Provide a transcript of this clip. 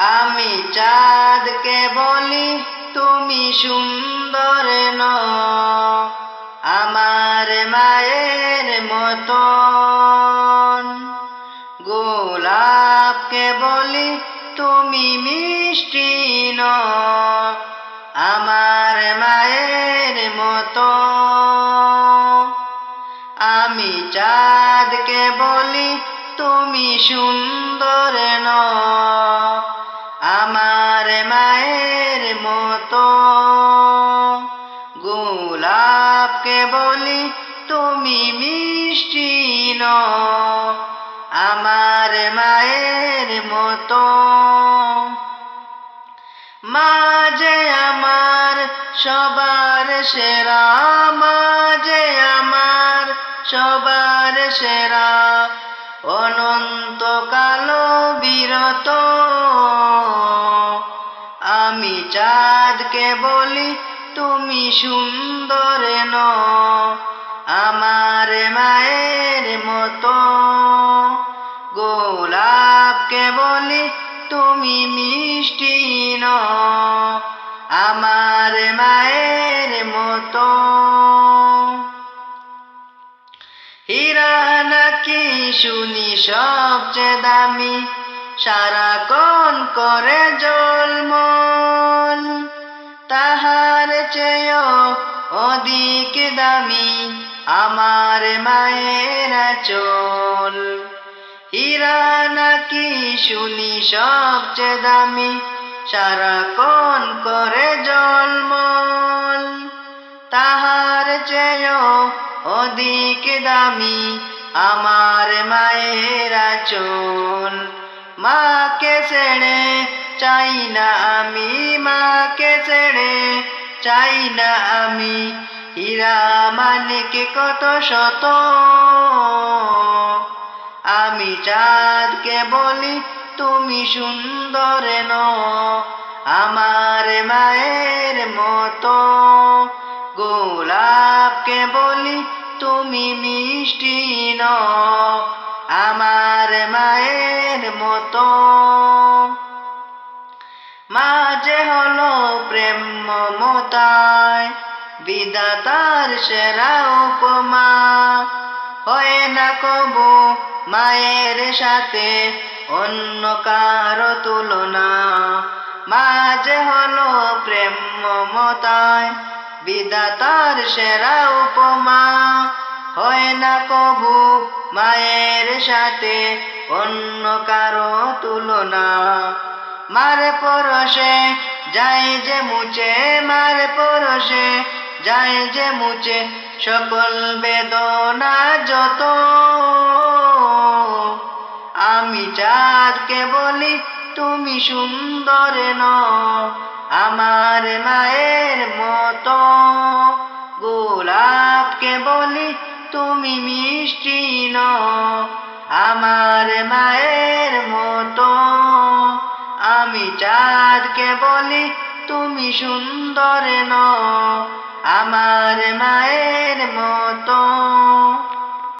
আমি চাঁদকে বলি তুমি সুন্দর নও, আমার মায়ের মতন। গোলাপকে বলি তুমি মিষ্টি নও, আমার মায়ের মতো। আমি চাঁদকে বলি তুমি সুন্দর নও, আমার মায়ের মতো। গোলাপকে বলি তুমি মিষ্টি নও, আমার মায়ের মতো। মা যে আমার সবার সেরা, মা যে আমার সবার সেরা, অনন্তকাল বিরত। আমি চাঁদকে বলি তুমি সুন্দর নও, আমার মায়ের মতো। গোলাপকে বলি তুমি মিষ্টি নও, আমার মায়ের মতো। হীরা নাকি শুনি সবচেয়ে দামি, সারাক্ষণ করে ঝলমল, তাহার চেয়েও অধিক দামি আমার মায়ের আঁচল। হীরা নাকি শুনি সবচেয়ে দামি, সারাক্ষণ করে ঝলমল, তাহার চেয়েও অধিক দামি আমার মায়ের আঁচল। মাকে ছেড়ে চাই না আমি, মাকে ছেড়ে চাই না আমি, হীরা মানিক কত শত। আমি চাঁদকে বলি তুমি সুন্দর নও, আমার মায়ের মতো। গোলাপকে বলি তুমি মিষ্টি নও, আমার মায়ের মতো। মা যে হলো প্রেম মমতায় বিধাতার সেরা উপমা, হয় না কবু মায়ের সাথে অন্য কারো তুলনা। মা যে হলো প্রেম মমতায় বিধাতার সেরা উপমা, হয় না কবু মায়ের সাথে অন্য কারো তুলনা। মার পরশে যায় যে মুছে, মার পরশে যায় যে মুছে সকল বেদনা যত। আমি চাঁদকে বলি তুমি সুন্দর নও, আমার মায়ের মতো। গোলাপকে বলি তুমি মিষ্টি নও, আমার মায়ের মতো। আমি চাঁদকে বলি তুমি সুন্দর নও, আমার মায়ের মতো।